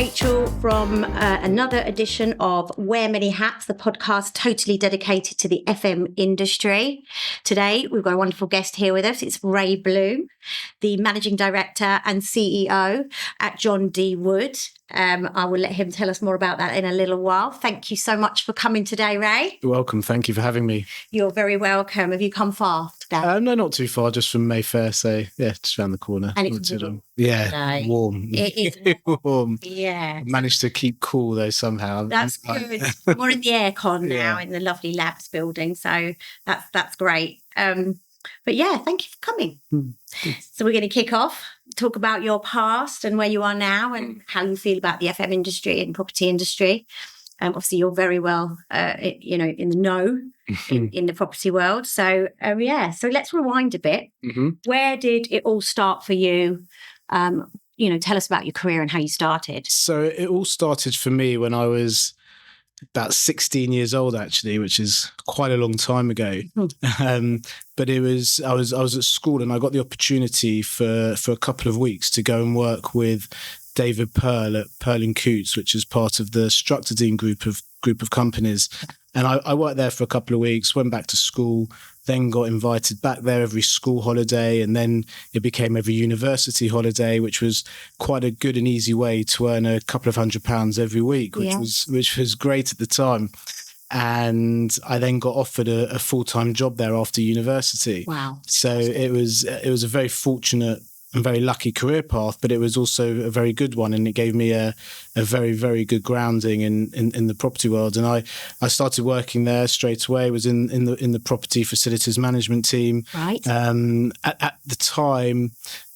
Rachel from another edition of Wear Many Hats, the podcast totally dedicated to the FM industry. Today, we've got a wonderful guest here with us. It's Ray Bloom, the Managing Director and CEO at John D. Wood. I will let him tell us more about that in a little while. Thank you so much for coming today, Ray. You're welcome. Thank you for having me. You're very welcome. Have you come far today? No, not too far, just from Mayfair. So, yeah, just around the corner. And it's warm. Yeah, warm. It is warm. Yeah. Managed to keep cool, though, somehow. That's good. We're in the aircon now in the lovely labs building. So that's great. But yeah, thank you for coming. So we're going to kick off, talk about your past and where you are now and how you feel about the FM industry and property industry. Obviously, you're very well, in the know in the property world. So, so let's rewind a bit. Mm-hmm. Where did it all start for you? Tell us about your career and how you started. So it all started for me when I was about 16 years old, actually, which is quite a long time ago. But I was at school and I got the opportunity for a couple of weeks to go and work with David Pearl at Pearl & Coots, which is part of the Structerdine group of companies. And I worked there for a couple of weeks, went back to school, then got invited back there every school holiday, and then it became every university holiday, which was quite a good and easy way to earn a couple of £100 every week, which was great at the time. And I then got offered a full-time job there after university. Wow! So it was a very fortunate and very lucky career path, but it was also a very good one, and it gave me a very, very good grounding in the property world. And I started working there straight away. Was in the property facilities management team. Right. At the time,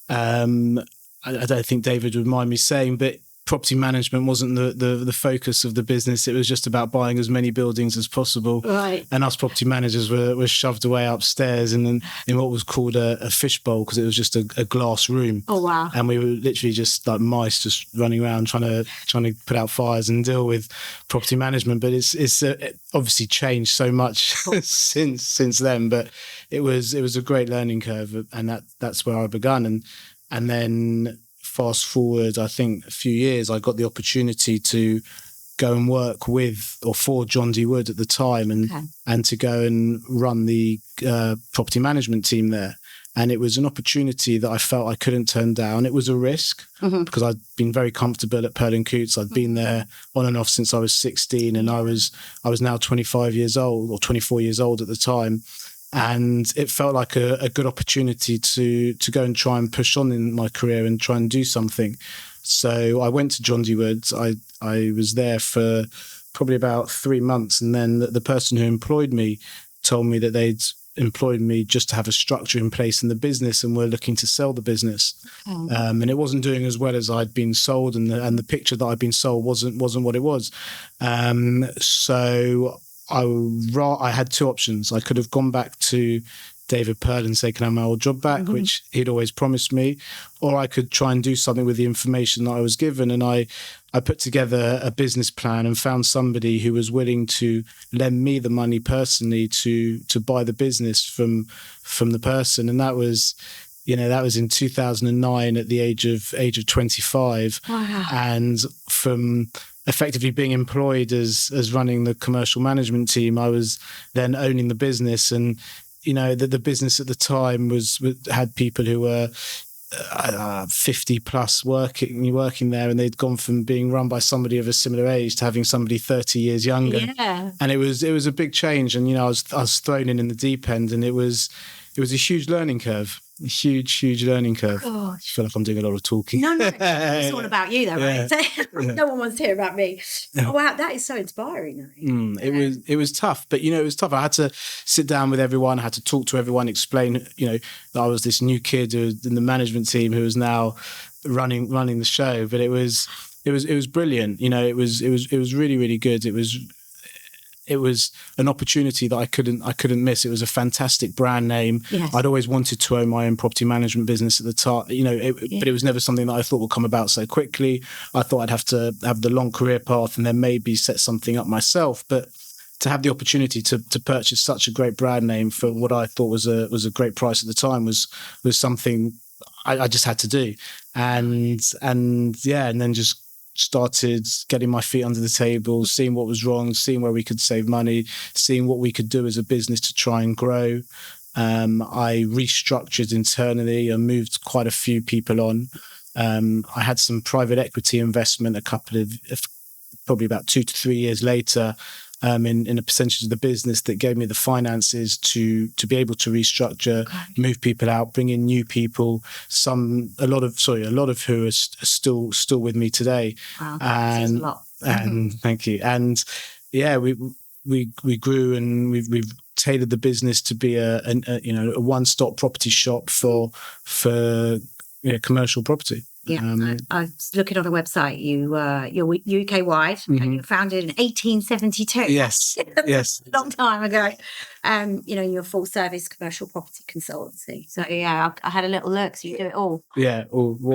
I don't think David would mind me saying, but property management wasn't the focus of the business. It was just about buying as many buildings as possible. Right. And us property managers were shoved away upstairs in what was called a fishbowl, because it was just a glass room. Oh, wow. And we were literally just like mice, just running around trying to put out fires and deal with property management. But it's obviously changed so much since then. But it was a great learning curve, and that's where I began. And then fast forward, I think a few years, I got the opportunity to go and work with or for John D. Wood at the time, and to go and run the property management team there. And it was an opportunity that I felt I couldn't turn down. It was a risk because I'd been very comfortable at Pearl & Coots. I'd been there on and off since I was 16, and I was now 25 years old or 24 years old at the time. And it felt like a good opportunity to go and try and push on in my career and try and do something. So I went to John D. Wood. I was there for probably about 3 months. And then the person who employed me told me that they'd employed me just to have a structure in place in the business and were looking to sell the business. And it wasn't doing as well as I'd been sold, and the picture that I'd been sold wasn't what it was. So I had two options. I could have gone back to David Pearl and say, can I have my old job back, which he'd always promised me, or I could try and do something with the information that I was given. And I put together a business plan and found somebody who was willing to lend me the money personally to buy the business from the person. And that was in 2009 at the age of 25. Wow. And from effectively being employed as running the commercial management team, I was then owning the business. And the business at the time had people who were 50 plus working there, and they'd gone from being run by somebody of a similar age to having somebody 30 years younger. Yeah. And it was a big change, and I was thrown in the deep end, and it was a huge learning curve. A huge learning curve. Gosh. I feel like I'm doing a lot of talking. No, it's all about you though, right? No one wants to hear about me. Oh, wow, that is so inspiring. It was tough, but it was tough. I had to sit down with everyone, I had to talk to everyone, explain, that I was this new kid who was in the management team who was now running the show. But it was brilliant. It was really, really good. It was an opportunity that I couldn't miss. It was a fantastic brand name. Yes. I'd always wanted to own my own property management business at the time, but it was never something that I thought would come about so quickly. I thought I'd have to have the long career path and then maybe set something up myself. But to have the opportunity to purchase such a great brand name for what I thought was a great price at the time was something I just had to do. And then just started getting my feet under the table, seeing what was wrong, seeing where we could save money, seeing what we could do as a business to try and grow. I restructured internally and moved quite a few people on. I had some private equity investment probably about 2 to 3 years later, in a percentage of the business that gave me the finances to be able to restructure, move people out, bring in new people. A lot of who are still with me today. Wow, and a lot. Thank you. And yeah, we grew, and we've tailored the business to be a one-stop property shop for commercial property. Yeah, I was looking on a website. You're UK wide, and you were founded in 1872. Yes, yes, a long time ago. You're a full service commercial property consultancy. So yeah, I had a little look. So you do it all. Yeah,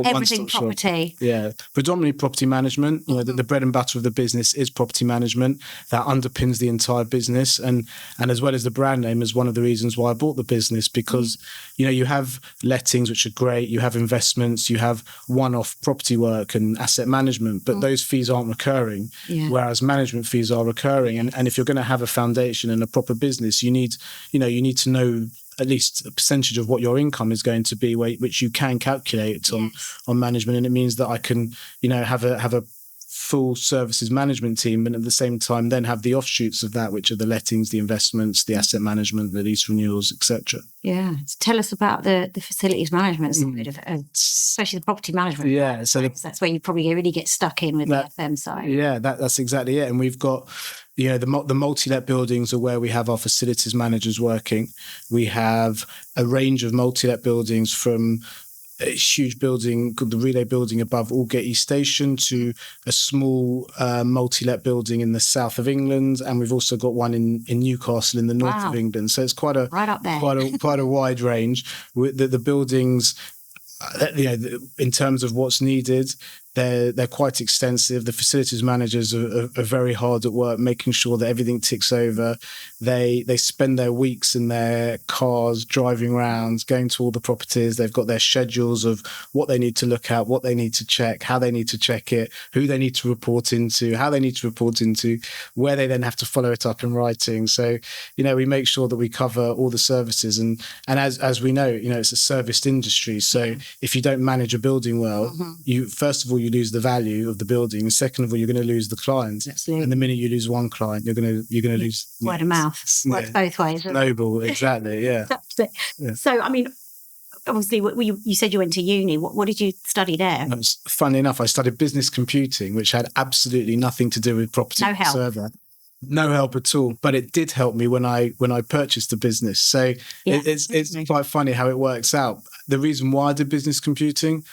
everything property. Shop. Yeah, predominantly property management. The bread and butter of the business is property management. That underpins the entire business, and as well as the brand name is one of the reasons why I bought the business, because you have lettings, which are great. You have investments. You have one-off property work and asset management, but those fees aren't recurring, whereas management fees are recurring. And if you're going to have a foundation and a proper business, you need to know at least a percentage of what your income is going to be, which you can calculate on management. And it means that I can, have a full services management team, and at the same time then have the offshoots of that, which are the lettings, the investments, the asset management, the lease renewals, etc. Yeah, tell us about the facilities management side of it, especially the property management. Yeah, so that's where you probably really get stuck in with the FM side. Yeah, that's exactly it. And we've got the multi-let buildings are where we have our facilities managers working. We have a range of multi-let buildings, from a huge building called the Relay Building above Aldgate East Station to a small multi-let building in the south of England, and we've also got one in Newcastle in the north of England. So it's quite right up there, quite a wide range. The buildings, in terms of what's needed, they're quite extensive. The facilities managers are very hard at work making sure that everything ticks over. They spend their weeks in their cars driving around, going to all the properties. They've got their schedules of what they need to look at, what they need to check, how they need to check it, who they need to report into, how they need to report into, where they then have to follow it up in writing. So, we make sure that we cover all the services. And as we know, it's a serviced industry. So if you don't manage a building well, you first of all, you lose the value of the building. And second of all, you're going to lose the clients. Absolutely. And the minute you lose one client, you're going to lose word of mouth. Works both ways. Snowball, exactly. Yeah. Yeah. So, obviously, you said you went to uni. What did you study there? Funny enough, I studied business computing, which had absolutely nothing to do with property. No help. No help at all, but it did help me when I purchased the business. So it's quite funny how it works out. The reason why I did business computing,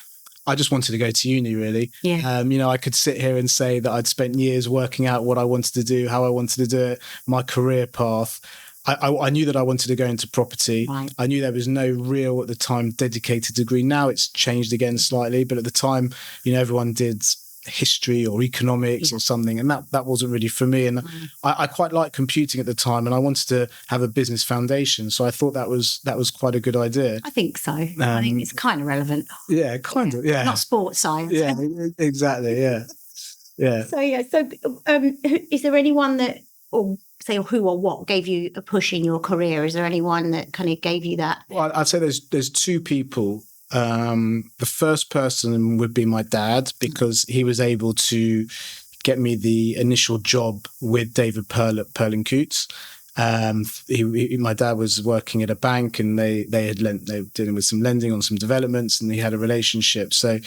I just wanted to go to uni, really. Yeah. I could sit here and say that I'd spent years working out what I wanted to do, how I wanted to do it, my career path. I knew that I wanted to go into property. Right. I knew there was no real, at the time, dedicated degree. Now it's changed again slightly, but at the time, everyone did history or economics or something, and that wasn't really for me. And I quite liked computing at the time, and I wanted to have a business foundation, so I thought that was quite a good idea. I think so. I think it's kind of relevant. Yeah, kind of. Yeah, not sports science. Yeah, exactly. Yeah. So is there anyone that, or say who or what, gave you a push in your career? Is there anyone that kind of gave you that? Well, I'd say there's two people. The first person would be my dad, because he was able to get me the initial job with David Pearl at Pearl & Coots. My dad was working at a bank, and they were dealing with some lending on some developments, and he had a relationship. So,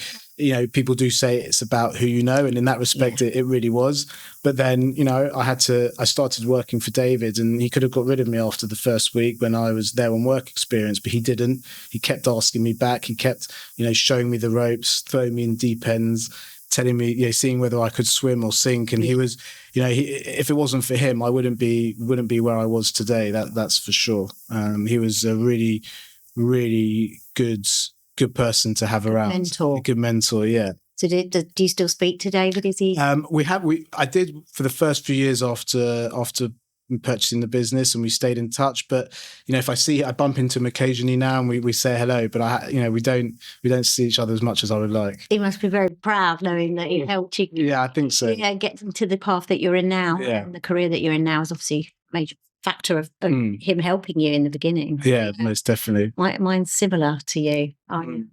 people do say it's about who you know, and in that respect, it really was. But then, I started working for David, and he could have got rid of me after the first week when I was there on work experience, but he didn't. He kept asking me back. He kept, showing me the ropes, throwing me in deep ends, telling me, seeing whether I could swim or sink. And he was, if it wasn't for him, I wouldn't be where I was today. That's for sure. He was a really, really good person to have around. Mentor. A good mentor. Yeah. So do you still speak to David? Is he? I did for the first few years after purchasing the business, and we stayed in touch. But if I bump into him occasionally now, and we say hello, but we don't see each other as much as I would like. He must be very proud knowing that he helped you. Yeah, I think so. Yeah, get to the path that you're in now, and the career that you're in now is obviously a major factor of him helping you in the beginning. Yeah, most definitely. Mine's similar to you.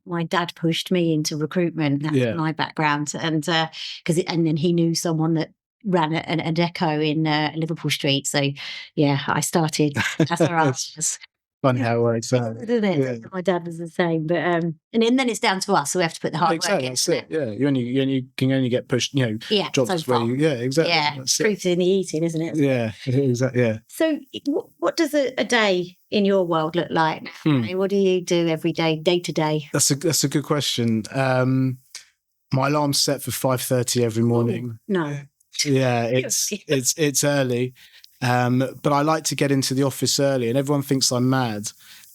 My dad pushed me into recruitment. That's my background, and then he knew someone that ran a deco in Liverpool Street. So yeah, I started. That's where I was. Funny how it works out, isn't it? Yeah. My dad was the same, but and then it's down to us, so we have to put the hard work in. That's it. Yeah, you can only get pushed. Jobs so where exactly. Yeah, proof's in the eating, isn't it? Yeah, exactly. Yeah. So, what does a day in your world look like? What do you do every day, day to day? That's a good question. My alarm's set for 5:30 every morning. No. Yeah, it's early. But I like to get into the office early, and everyone thinks I'm mad.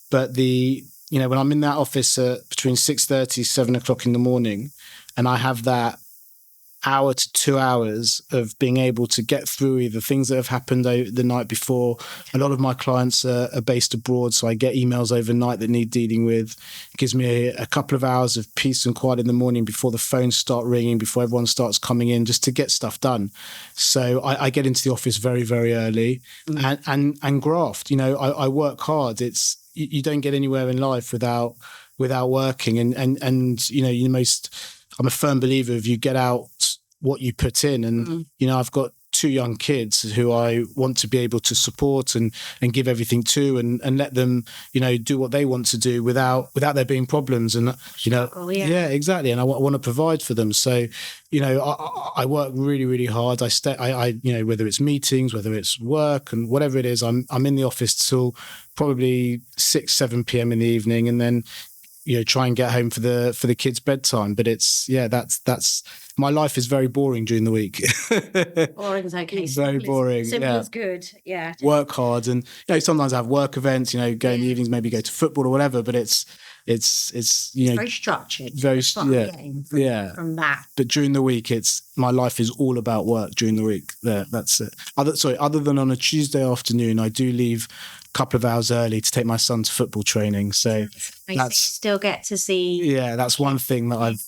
But when I'm in that office between 6:30, 7 o'clock in the morning, and I have that hour to 2 hours of being able to get through either things that have happened the night before. A lot of my clients are based abroad, so I get emails overnight that need dealing with. It gives me a couple of hours of peace and quiet in the morning before the phones start ringing, before everyone starts coming in, just to get stuff done. So I get into the office very, very early and graft. I work hard. You don't get anywhere in life without working, and I'm a firm believer of you get out what you put in, and I've got 2 young kids who I want to be able to support and give everything to, and let them do what they want to do without there being problems, and exactly, and I want to provide for them. So I work really, really hard. I whether it's meetings, whether it's work, and whatever it is, I'm in the office till probably 6-7 p.m. in the evening, and then try and get home for the kids' bedtime. But that's my life is very boring during the week. Boring's okay. Very boring. Simple is good. Yeah. Work hard, and sometimes I have work events. Go in the evenings, maybe go to football or whatever. But it's very structured. Very from that. But during the week, my life is all about work during the week. That's it. Other than on a Tuesday afternoon, I do leave a couple of hours early to take my son to football training. So that's still get to see. Yeah, that's one thing that I've.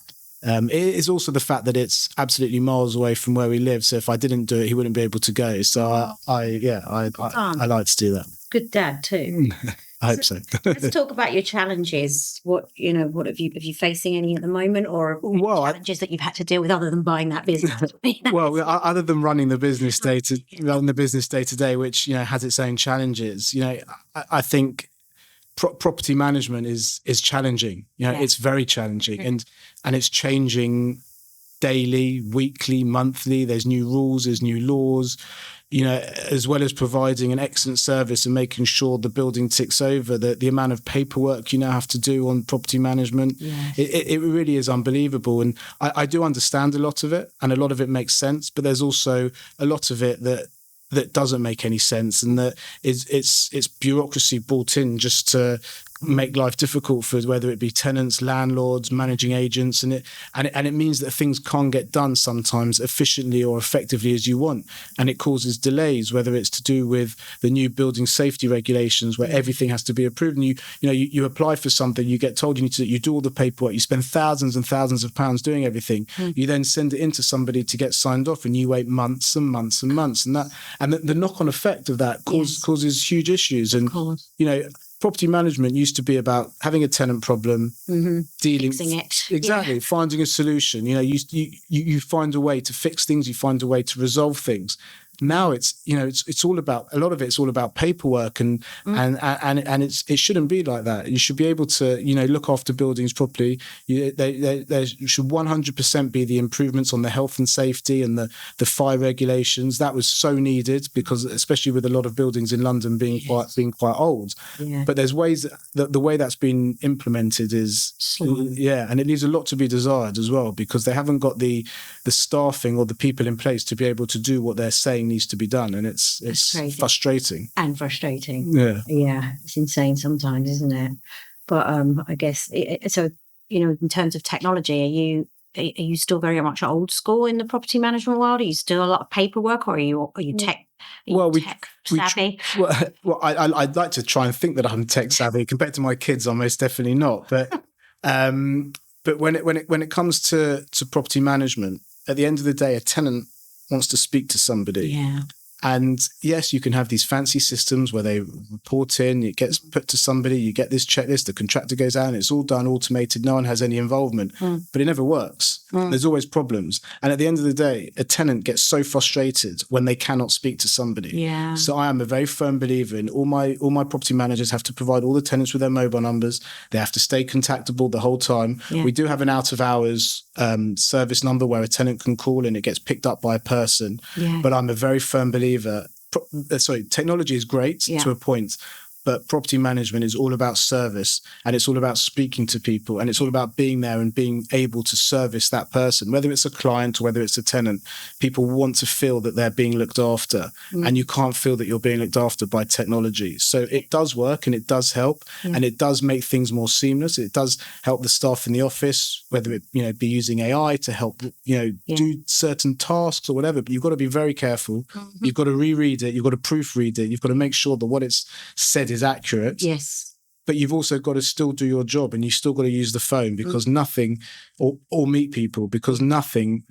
It is also the fact that it's absolutely miles away from where we live. So if I didn't do it, he wouldn't be able to go. So I like to do that. Good dad too. I hope so. Let's talk about your challenges. What have you facing any at the moment, or challenges that you've had to deal with other than buying that business? Well, other than running the business day to day, which has its own challenges. I think property management is challenging. It's very challenging, and it's changing daily, weekly, monthly. There's new rules, there's new laws. As well as providing an excellent service and making sure the building ticks over, the amount of paperwork you now have to do on property management, it really is unbelievable. And I do understand a lot of it, and a lot of it makes sense, but there's also a lot of it that doesn't make any sense, and that it's bureaucracy brought in just to make life difficult for whether it be tenants, landlords, managing agents, and it means that things can't get done sometimes efficiently or effectively as you want, and it causes delays, whether it's to do with the new building safety regulations where everything has to be approved, and you apply for something, you get told you do all the paperwork, you spend thousands and thousands of pounds doing everything, you then send it in to somebody to get signed off, and you wait months and months and months, and the knock-on effect of that causes huge issues. And property management used to be about having a tenant problem, dealing, fixing it, finding a solution. You find a way to fix things, you find a way to resolve things. Now it's all about, a lot of it's all about paperwork, and it shouldn't be like that. You should be able to look after buildings properly. There should 100% be the improvements on the health and safety and the fire regulations. That was so needed, because especially with a lot of buildings in London being quite old. But there's ways that the way that's been implemented is and it leaves a lot to be desired as well, because they haven't got the staffing or the people in place to be able to do what they're saying needs to be done, and it's frustrating. It's insane sometimes, isn't it? But I guess in terms of technology, are you still very much old school in the property management world? Are you still a lot of paperwork, or are you tech tech savvy? I'd like to try and think that I'm tech savvy. Compared to my kids, I'm most definitely not. But when it comes to property management, at the end of the day, a tenant wants to speak to somebody. Yeah. And yes, you can have these fancy systems where they report in, it gets put to somebody, you get this checklist, the contractor goes out, and it's all done automated, no one has any involvement, but it never works. There's always problems. And at the end of the day, a tenant gets so frustrated when they cannot speak to somebody. Yeah. So I am a very firm believer in all my property managers have to provide all the tenants with their mobile numbers. They have to stay contactable the whole time. Yeah. We do have an out of hours service number where a tenant can call and it gets picked up by a person. Yeah. But I'm a very firm believer. Technology is great to a point, but property management is all about service, and it's all about speaking to people, and it's all about being there and being able to service that person, whether it's a client or whether it's a tenant. People want to feel that they're being looked after, and you can't feel that you're being looked after by technology. So it does work and it does help, and it does make things more seamless. It does help the staff in the office, whether it be using AI to help do certain tasks or whatever. But you've got to be very careful. You've got to reread it. You've got to proofread it. You've got to make sure that what it's said is accurate. Yes. But you've also got to still do your job, and you still got to use the phone, because nothing, or meet people, because nothing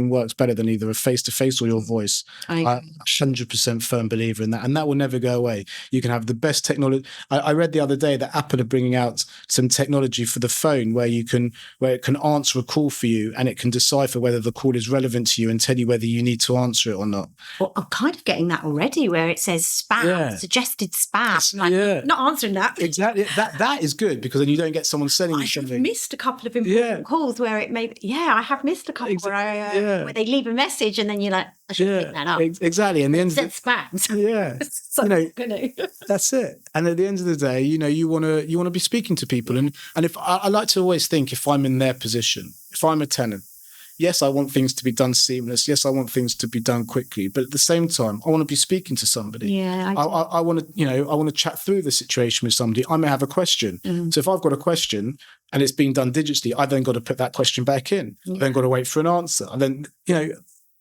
works better than either a face-to-face or your voice. I'm 100% firm believer in that, and that will never go away. You can have the best technology. I read the other day that Apple are bringing out some technology for the phone where it can answer a call for you, and it can decipher whether the call is relevant to you and tell you whether you need to answer it or not. Well, I'm kind of getting that already, where it says spam, suggested spam. Not answering that. Exactly. That is good, because then you don't get someone sending you something. I've missed a couple of important calls where it may. I have missed a couple where they leave a message and then you're like, I should pick that up. Exactly. And the end of spam. Yeah. That's it. And at the end of the day, you want to be speaking to people, and if I like to always think, if I'm in their position, if I'm a tenant. Yes, I want things to be done seamless. Yes, I want things to be done quickly. But at the same time, I want to be speaking to somebody. Yeah, I want to chat through the situation with somebody. I may have a question. So if I've got a question and it's being done digitally, I then got to put that question back in. I then got to wait for an answer. And then,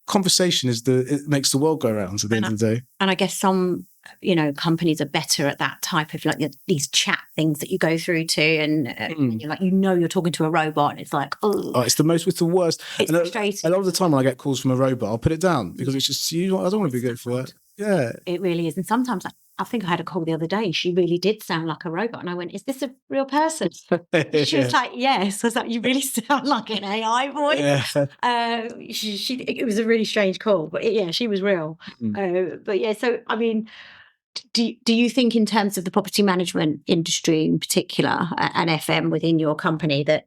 conversation it makes the world go round at the end of the day. And I guess some, companies are better at that type of these chat things that you go through to, and you're like, you're talking to a robot, and it's like, it's the worst. It's frustrating. A lot of the time when I get calls from a robot, I'll put it down, because it's just, I don't want to be good for that. Yeah. It really is. And sometimes I think I had a call the other day. She really did sound like a robot. And I went, is this a real person? She was like, yes. I was like, you really sound like an AI voice. Yeah. It was a really strange call. But she was real. So, I mean, do you think, in terms of the property management industry in particular, and FM within your company, that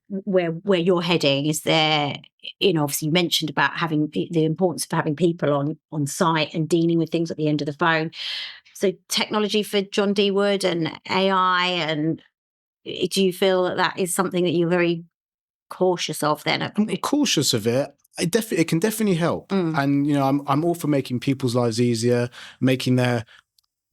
where you're heading, is there, obviously you mentioned about having the importance of having people on site and dealing with things at the end of the phone. So technology for John D. Wood and AI, and do you feel that is something that you're very cautious of then? I'm cautious of it. It can definitely help. And, I'm all for making people's lives easier, making their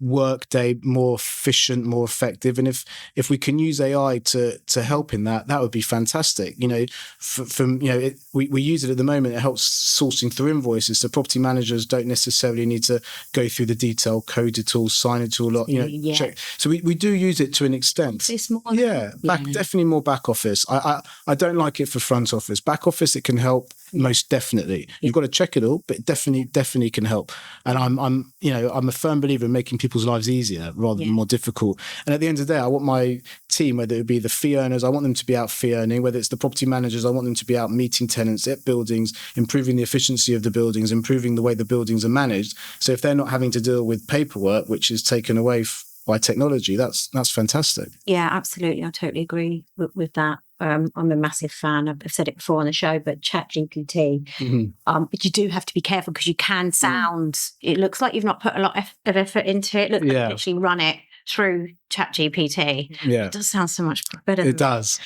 work day more efficient, more effective. And if we can use AI to help in that would be fantastic. We use it at the moment. It helps sourcing through invoices, so property managers don't necessarily need to go through the detail, code it all, sign it all, check. So we do use it to an extent. It's more definitely more back office. I don't like it for front office. Back office, it can help most definitely. You've got to check it all, but it definitely can help. And I'm a firm believer in making people's lives easier rather than more difficult. And at the end of the day, I want my team, whether it be the fee earners, I want them to be out fee earning. Whether it's the property managers, I want them to be out meeting tenants at buildings, improving the efficiency of the buildings, improving the way the buildings are managed. So if they're not having to deal with paperwork, which is taken away by technology, that's fantastic. Yeah, absolutely. I totally agree with that. I'm a massive fan. I've said it before on the show, but ChatGPT. But you do have to be careful, because you can sound. It looks like you've not put a lot of effort into it. Look, actually run it through ChatGPT. Yeah, it does sound so much better. It does.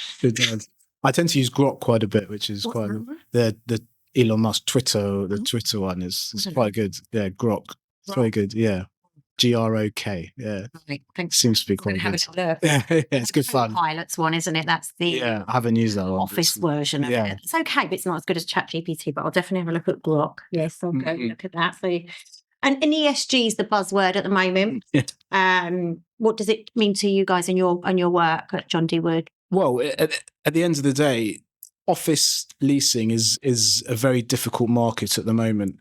I tend to use Grok quite a bit, which is quite the Elon Musk Twitter. The Twitter one is quite good. Yeah, Grok. It's very good. Yeah. GROK, yeah. Right, thanks. Seems to be quite good. Have a look. Yeah, it's good fun. Pilot's one, isn't it? That's the I haven't used that one. Office version of it. It's okay, but it's not as good as ChatGPT. But I'll definitely have a look at Grok. Yes, I'll go look at that. So, And ESG is the buzzword at the moment. Yeah. What does it mean to you guys in your work at John D. Wood? Well, at the end of the day, office leasing is a very difficult market at the moment,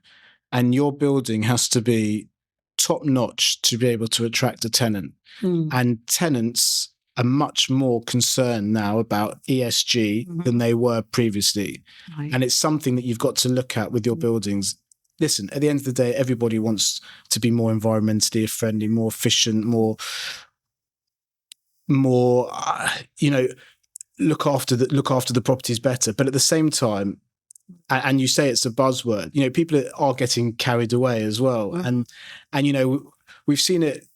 and your building has to be top notch to be able to attract a tenant. And tenants are much more concerned now about ESG than they were previously. Right. And it's something that you've got to look at with your buildings. Listen, at the end of the day, everybody wants to be more environmentally friendly, more efficient, more look after the properties better. But at the same time, and you say it's a buzzword, people are getting carried away as well. And we've seen it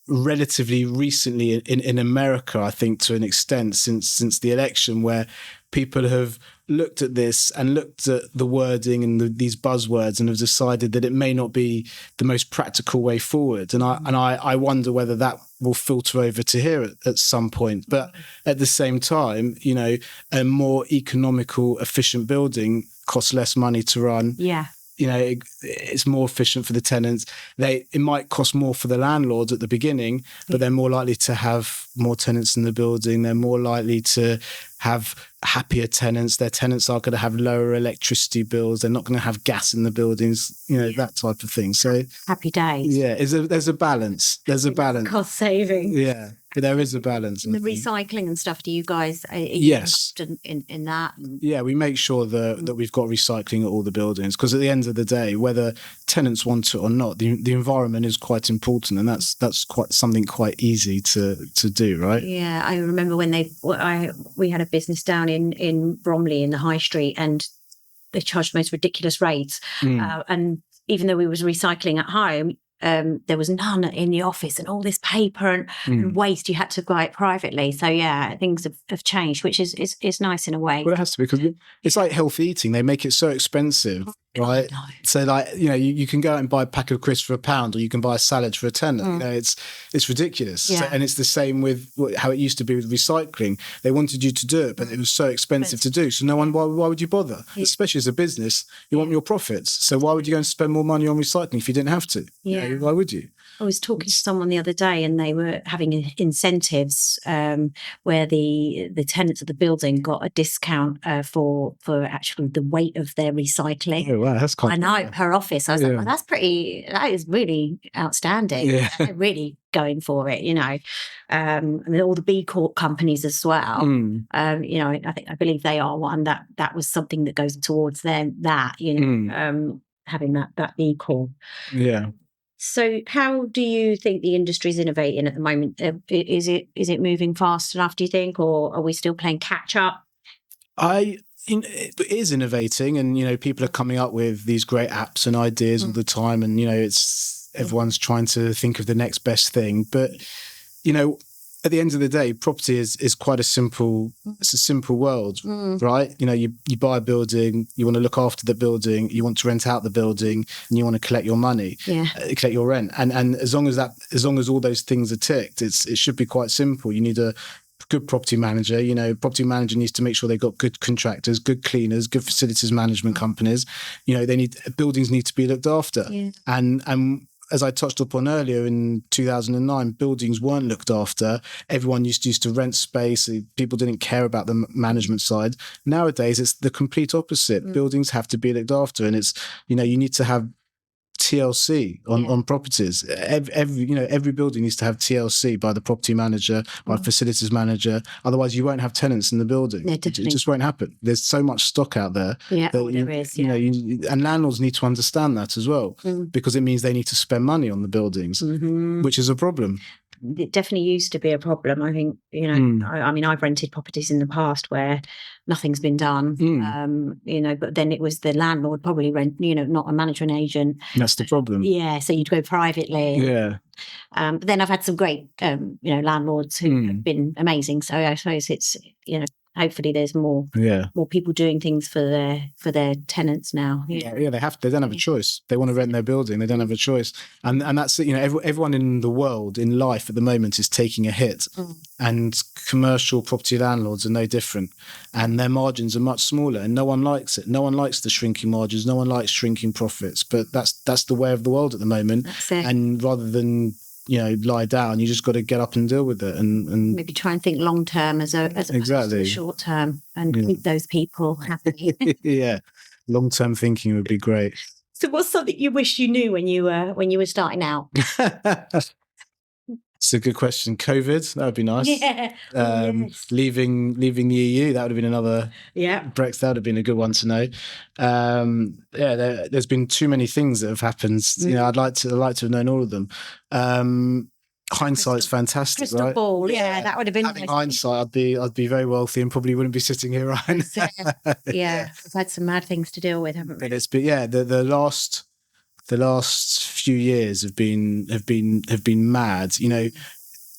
relatively recently in America, I think, to an extent, since the election, where people have looked at this and looked at the wording and these buzzwords and have decided that it may not be the most practical way forward. And I wonder whether that will filter over to here at some point. But at the same time, a more economical, efficient building costs less money to run. Yeah. It's more efficient for the tenants. It might cost more for the landlords at the beginning, but they're more likely to have more tenants in the building. They're more likely to have happier tenants. Their tenants are going to have lower electricity bills. They're not going to have gas in the buildings, that type of thing. So happy days. Yeah, there's a balance. There's a balance. Cost saving. Yeah, there is a balance. And the recycling and stuff, do you guys yes in that? Yeah, we make sure that we've got recycling at all the buildings, because at the end of the day, whether tenants want it or not, the environment is quite important, and that's quite something quite easy to do, right? Yeah, I remember when we had a business down in Bromley in the High Street, and they charged the most ridiculous rates. And even though we was recycling at home, there was none in the office, and all this paper and waste, you had to buy it privately. So yeah, things have changed, which is nice in a way. Well, it has to be, because it's like healthy eating. They make it so expensive, right? So you can go out and buy a pack of crisps for £1, or you can buy a salad for £10. It's ridiculous. Yeah. So, and it's the same with how it used to be with recycling. They wanted you to do it, but it was so expensive to do. So why would you bother? Especially as a business, you want your profits. So why would you go and spend more money on recycling if you didn't have to? Yeah. Why would you? I was talking to someone the other day, and they were having incentives where the tenants of the building got a discount for actually the weight of their recycling. Oh wow, that's quite. I know, per office. I was like, well, that is really outstanding. Yeah. They're really going for it, and all the B Corp companies as well. I believe they are one that was something that goes towards them. Having that B Corp. Yeah. So how do you think the industry's innovating at the moment? Is it moving fast enough, do you think, or are we still playing catch up? It is innovating, and people are coming up with these great apps and ideas all the time, and everyone's trying to think of the next best thing. But at the end of the day, property is quite a simple world, right? You buy a building, you want to look after the building, you want to rent out the building, and you want to collect your money, collect your rent. And as long as all those things are ticked, it should be quite simple. You need a good property manager. Property manager needs to make sure they've got good contractors, good cleaners, good facilities management companies. Buildings need to be looked after. Yeah. And as I touched upon earlier, in 2009, buildings weren't looked after. Everyone used to rent space. People didn't care about the management side. Nowadays, it's the complete opposite. Buildings have to be looked after, and it's you need to have TLC on properties. Every building needs to have TLC by the property manager, by facilities manager. Otherwise, you won't have tenants in the building. Yeah, it just won't happen. There's so much stock out there. Yeah, there is. Yeah. And landlords need to understand that as well, because it means they need to spend money on the buildings, which is a problem. It definitely used to be a problem. I think, I've rented properties in the past where nothing's been done, but then it was the landlord probably not a management agent. That's the problem. Yeah, so you'd go privately. Yeah. But then I've had some great, landlords who have been amazing. So I suppose it's, hopefully there's more people doing things for their tenants now. Yeah, they have to. They don't have a choice. They want to rent their building. They don't have a choice. And that's, everyone in the world, in life at the moment, is taking a hit. And commercial property landlords are no different. And their margins are much smaller, and no one likes it. No one likes the shrinking margins. No one likes shrinking profits. But that's the way of the world at the moment. And rather than lie down, you just got to get up and deal with it, and maybe try and think long term as opposed to short term, and keep those people happy. Long term thinking would be great. So what's something you wish you knew when you were starting out? It's a good question. COVID, that would be nice. Leaving the EU, that would have been another. Brexit, that would have been a good one to know. There's been too many things that have happened. I'd like to have known all of them. Hindsight's fantastic, crystal right? ball, that would have been. Having hindsight, I'd be very wealthy and probably wouldn't be sitting here right now. We've had some mad things to deal with, haven't we? The last few years have been mad.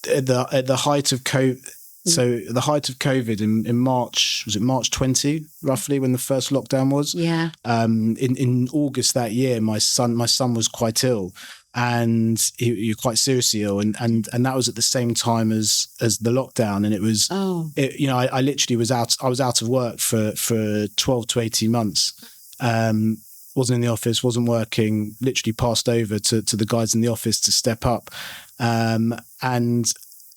At the height of COVID. So the height of COVID in March, was it March 20, roughly, when the first lockdown was? In August that year, my son was quite ill, and he quite seriously ill, and that was at the same time as the lockdown, and it was I literally was out of work for 12 to 18 months. Wasn't in the office, wasn't working, literally passed over to the guys in the office to step up. And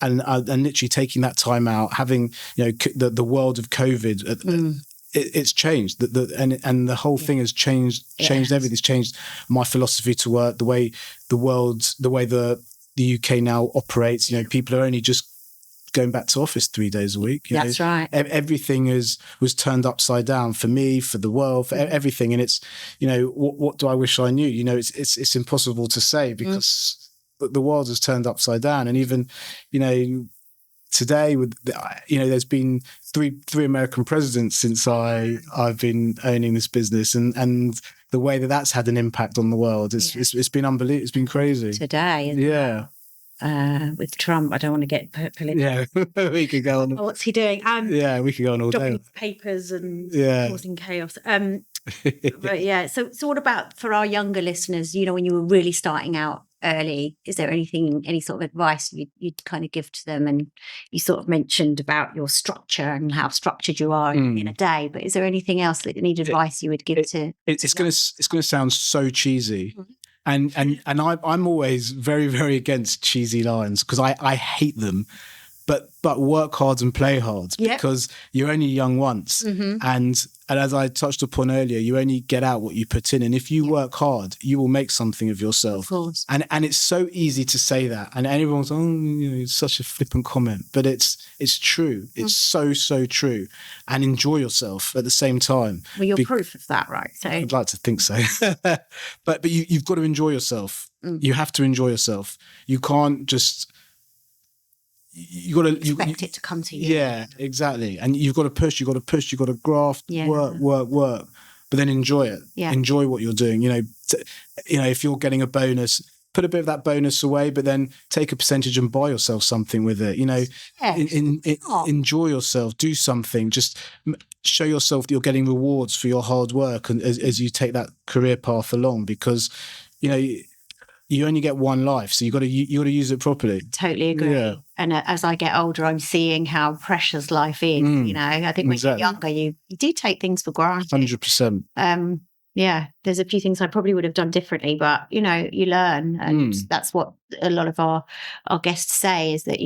literally taking that time out, having, the world of COVID, it's changed. And the whole thing has changed everything. It's changed my philosophy to work, the way the UK now operates. People are only just going back to office 3 days a week. That's right. Everything was turned upside down for me, for the world, for everything. And it's, what do I wish I knew? It's impossible to say, because the world has turned upside down. And even, today, there's been three American presidents since I've been owning this business, and the way that's had an impact on the world, it's been unbelievable. It's been crazy. Today, with Trump, I don't want to get political. Yeah, we could go on. What's he doing? We could go on all dropping day. Papers and causing chaos. But so what about for our younger listeners? When you were really starting out early, is there any sort of advice you'd kind of give to them? And you sort of mentioned about your structure and how structured you are in a day, but is there anything else that advice you would give to? It's going to sound so cheesy. And I'm always very, very against cheesy lines, because I hate them. But work hard and play hard, because you're only young once. And as I touched upon earlier, you only get out what you put in. And if you work hard, you will make something of yourself. Of course. And it's so easy to say that. And everyone's, it's such a flippant comment. But it's true. It's so true. And enjoy yourself at the same time. Well, you're proof of that, right? So I'd like to think so. but you've got to enjoy yourself. You have to enjoy yourself. You can't just... You got to expect it to come to you. Yeah, exactly. And you've got to push. You've got to graft, work. But then enjoy it. Yeah. Enjoy what you're doing. If you're getting a bonus, put a bit of that bonus away, but then take a percentage and buy yourself something with it. Enjoy yourself. Do something. Just show yourself that you're getting rewards for your hard work, and as you take that career path along, because you only get one life, so you got to use it properly. Totally agree. Yeah. And as I get older, I'm seeing how precious life is. I think when you're younger, you do take things for granted. 100%. There's a few things I probably would have done differently, but you learn, and that's what a lot of our guests say, is that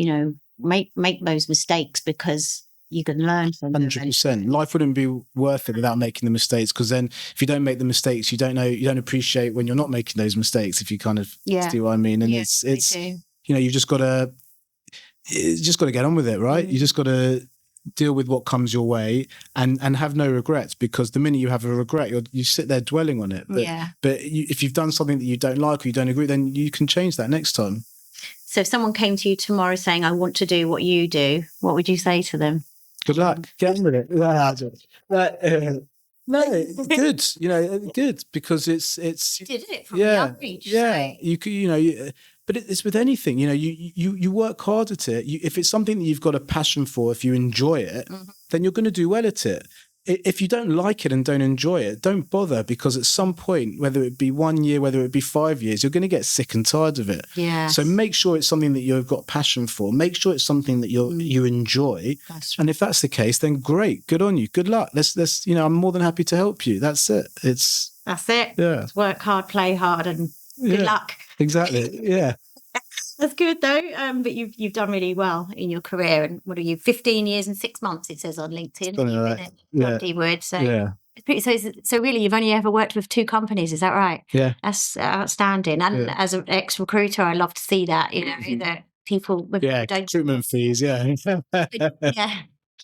make those mistakes, because you can learn from them. 100%. Life wouldn't be worth it without making the mistakes, because then if you don't make the mistakes, you don't appreciate when you're not making those mistakes, if you kind of see what I mean. And it's you've just got to get on with it, right? You just got to deal with what comes your way, and have no regrets, because the minute you have a regret, you sit there dwelling on it. But if you've done something that you don't like or you don't agree, then you can change that next time. So if someone came to you tomorrow saying, I want to do what you do, what would you say to them? Good luck. Get on with it. No, good. Good, because it's. You did it from a young age. Yeah, so. You could. But it's with anything, you work hard at it. If it's something that you've got a passion for, if you enjoy it, then you're going to do well at it. If you don't like it and don't enjoy it, don't bother, because at some point, whether it be 1 year, whether it be 5 years, you're going to get sick and tired of it. Yes. So make sure it's something that you've got passion for. Make sure it's something that you enjoy. And if that's the case, then great, good on you, good luck. Let's I'm more than happy to help you. That's it. That's it. Yeah. Work hard, play hard, and good luck. Exactly. Yeah. That's good though. But you've done really well in your career. And what are you? 15 years and 6 months, it says on LinkedIn. Something like that. Word. So yeah. So really, you've only ever worked with 2 companies, is that right? Yeah. That's outstanding. And as an ex-recruiter, I love to see that. That people don't recruitment fees. Yeah. yeah.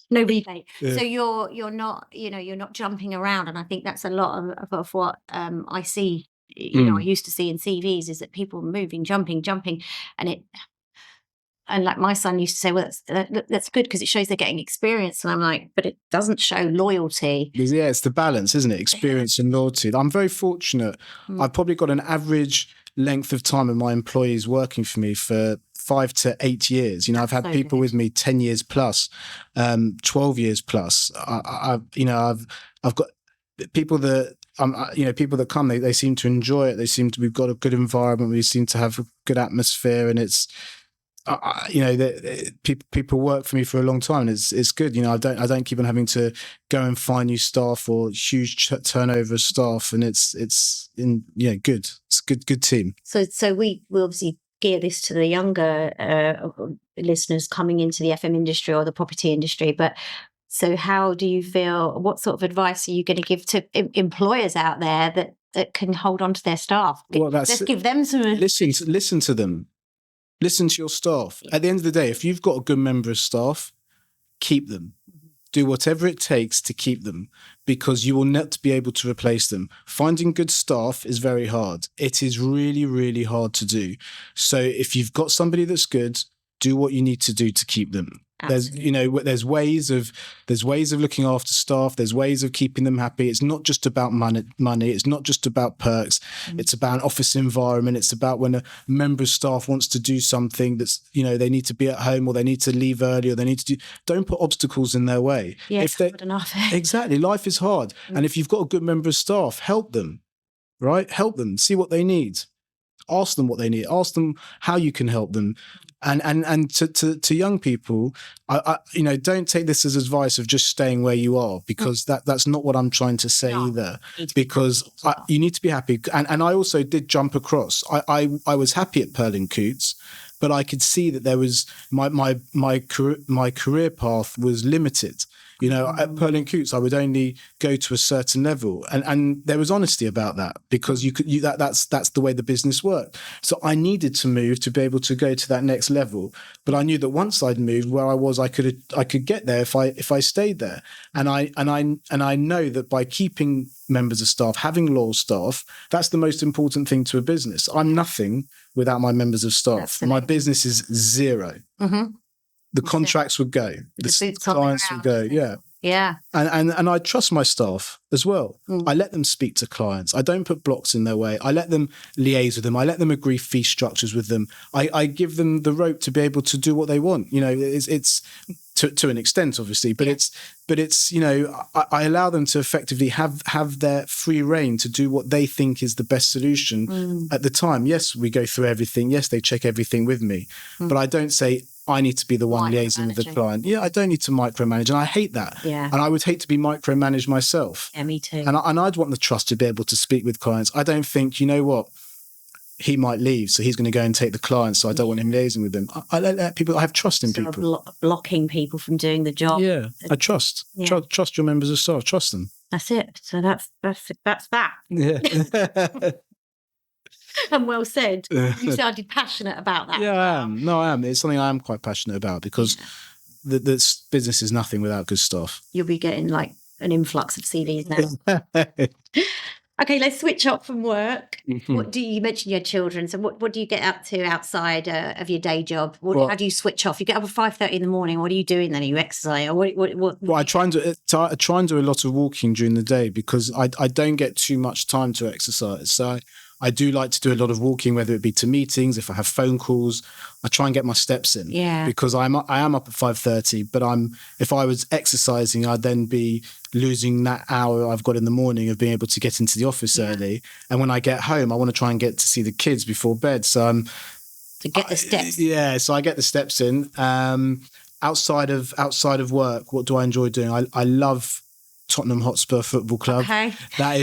No rebate. So you're not jumping around, and I think that's a lot of what I see. I used to see in CVs is that people moving, jumping, and like my son used to say, well, that's good because it shows they're getting experience. And I'm like, but it doesn't show loyalty. Yeah, it's the balance, isn't it? Experience and loyalty. I'm very fortunate. I've probably got an average length of time of my employees working for me for 5 to 8 years. I've had people with me 10 years plus, 12 years plus. I've got people that people that come, they seem to enjoy it. We've got a good environment. We seem to have a good atmosphere, and it's, people work for me for a long time. And it's good. I don't keep on having to go and find new staff or huge turnover of staff. And it's good. It's a good team. So we obviously gear this to the younger listeners coming into the FM industry or the property industry, but. So how do you feel, what sort of advice are you going to give to employers out there that can hold on to their staff? Well, let's give them some... Listen to them. Listen to your staff. At the end of the day, if you've got a good member of staff, keep them. Do whatever it takes to keep them, because you will not be able to replace them. Finding good staff is very hard. It is really, really hard to do. So if you've got somebody that's good, do what you need to do to keep them. Absolutely. There's ways of looking after staff. There's ways of keeping them happy. It's not just about money. It's not just about perks. It's about an office environment. It's about when a member of staff wants to do something that's, they need to be at home, or they need to leave early, or they need to don't put obstacles in their way. Yeah, it's hard enough. Exactly. Life is hard. And if you've got a good member of staff, help them, right? Help them, see what they need. Ask them what they need. Ask them how you can help them. And to young people, I don't take this as advice of just staying where you are, because that's not what I'm trying to say either. Because you need to be happy. And I also did jump across. I was happy at Pearl & Coots, but I could see that there was my career path was limited. At Pearl & Coots, I would only go to a certain level, and there was honesty about that, because that's the way the business worked. So I needed to move to be able to go to that next level. But I knew that once I'd moved where I was, I could get there if I stayed there. And I know that by keeping members of staff, having loyal staff, that's the most important thing to a business. I'm nothing without my members of staff. Absolutely. My business is zero. Mm-hmm. The contracts would go. The clients would go. Yeah. Yeah. And I trust my staff as well. I let them speak to clients. I don't put blocks in their way. I let them liaise with them. I let them agree fee structures with them. I give them the rope to be able to do what they want. It's to an extent, obviously, but it's I allow them to effectively have their free reign to do what they think is the best solution at the time. Yes, we go through everything. Yes, they check everything with me, but I don't say, I need to be the one liaising with the client. Yeah, I don't need to micromanage, and I hate that. Yeah. And I would hate to be micromanaged myself. Yeah, me too. And I'd want the trust to be able to speak with clients. I don't think, you know what, he might leave, so he's going to go and take the client, so I don't want him liaising with them. I let people. I have trust in people. Blocking people from doing the job. Yeah, I trust. Yeah. Trust your members of staff. Trust them. That's it. So that's that. Yeah. And well said. You sounded passionate about that. Yeah, I am. No, I am. It's something I am quite passionate about, because this business is nothing without good staff. You'll be getting like an influx of CVs now. Okay, let's switch up from work. Mm-hmm. You mentioned you had children, so what do you get up to outside of your day job? How do you switch off? You get up at 5:30 in the morning. What are you doing then? Are you exercising? Or what? Well, I try and do a lot of walking during the day, because I don't get too much time to exercise. So I do like to do a lot of walking, whether it be to meetings, if I have phone calls, I try and get my steps in. Yeah. Because I am up at 5:30, but if I was exercising, I'd then be losing that hour I've got in the morning of being able to get into the office early. And when I get home, I want to try and get to see the kids before bed. So to get the steps. So I get the steps in. Outside of work, what do I enjoy doing? I love Tottenham Hotspur Football Club. Okay. That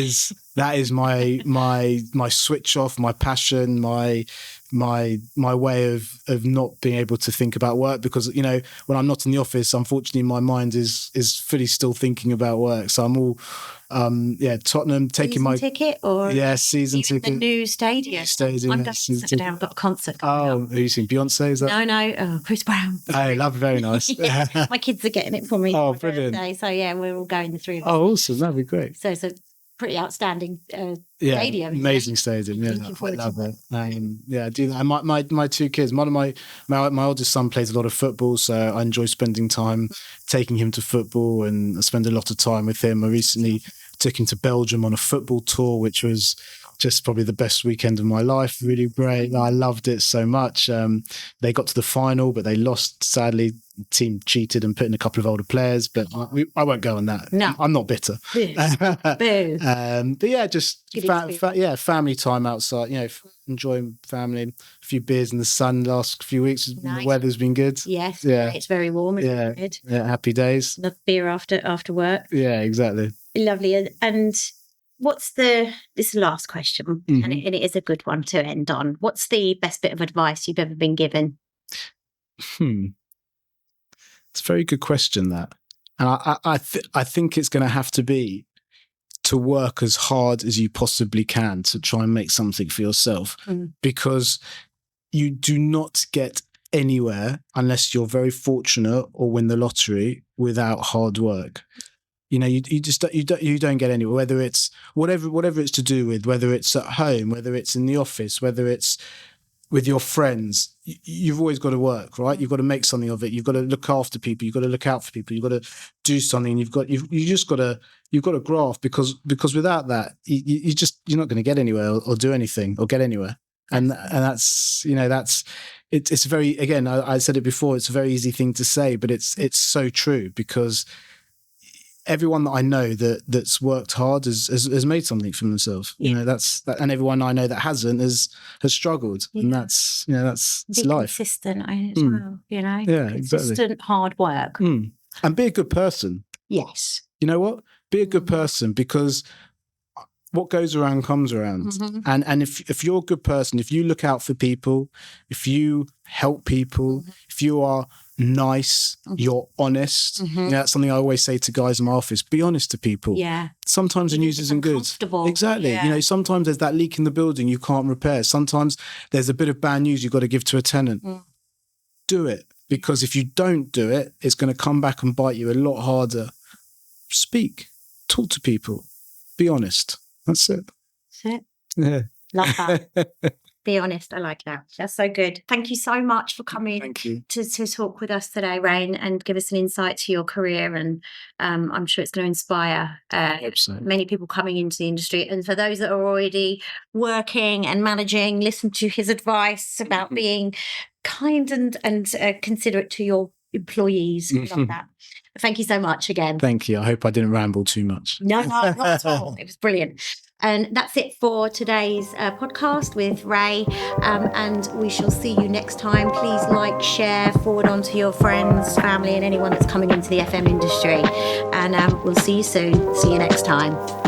is my switch off, my passion, my way of not being able to think about work, because when I'm not in the office, unfortunately my mind is fully still thinking about work. So I'm all Tottenham, taking season my ticket or season ticket. The new stadium. I'm going to sit down. I've got a concert coming up. Are you seeing Beyonce? Is that? No, Chris Brown. Oh, love, very nice. Yes, my kids are getting it for me. Oh, brilliant. Birthday, so yeah, we're all going the three of us. Oh, awesome. That'd be great. So it's a pretty outstanding stadium. Amazing stadium. Yeah, I love it. I do that. My two kids, one of my oldest son plays a lot of football, so I enjoy spending time taking him to football, and I spend a lot of time with him. I recently took him to Belgium on a football tour, which was just probably the best weekend of my life. Really great. I loved it so much. They got to the final, but they lost, sadly. The team cheated and put in a couple of older players, but I won't go on that. No. I'm not bitter. Boo. But yeah, just family time outside, enjoying family, a few beers in the sun the last few weeks. Nice. The weather's been good. Yes. Yeah. It's very warm. It's good. Yeah, happy days. Enough beer after work. Yeah, exactly. Lovely. And this is the last question, Mm-hmm. and it is a good one to end on. What's the best bit of advice you've ever been given? It's a very good question, that. And I think it's going to have to be to work as hard as you possibly can to try and make something for yourself, because you do not get anywhere unless you're very fortunate or win the lottery without hard work. You don't get anywhere, whether it's whatever it's to do with, whether it's at home, whether it's in the office, whether it's with your friends. You've always got to work, right? You've got to make something of it. You've got to look after people. You've got to look out for people. You've got to do something. You've got to graft, because without that, you're not going to get anywhere or do anything or get anywhere. And that's it's very, again, I said it before, it's a very easy thing to say, but it's so true, because everyone that I know that's worked hard has made something for themselves. And everyone I know that hasn't has struggled. Yeah. And that's be life. Consistent as well. Yeah, consistent exactly. Hard work. And be a good person. Yes. You know what? Be a good person, because what goes around comes around. Mm-hmm. And if you're a good person, if you look out for people, if you help people, if you are nice, you're honest. That's something I always say to guys in my office: be honest to people. Yeah. Sometimes the news isn't good. Exactly. Yeah. Sometimes there's that leak in the building you can't repair. Sometimes there's a bit of bad news you've got to give to a tenant. Do it, because if you don't do it, it's going to come back and bite you a lot harder. Speak, talk to people, be honest. That's it. That's it. Yeah. Love that. Be honest. I like that. That's so good. Thank you so much for coming to talk with us today, Rain, and give us an insight to your career. And I'm sure it's going to inspire many people coming into the industry. And for those that are already working and managing, listen to his advice about being kind and considerate to your employees. Love that. Thank you so much again. Thank you. I hope I didn't ramble too much. No, not at all. It was brilliant. And that's it for today's podcast with Ray. And we shall see you next time. Please like, share, forward on to your friends, family, and anyone that's coming into the FM industry. And we'll see you soon. See you next time.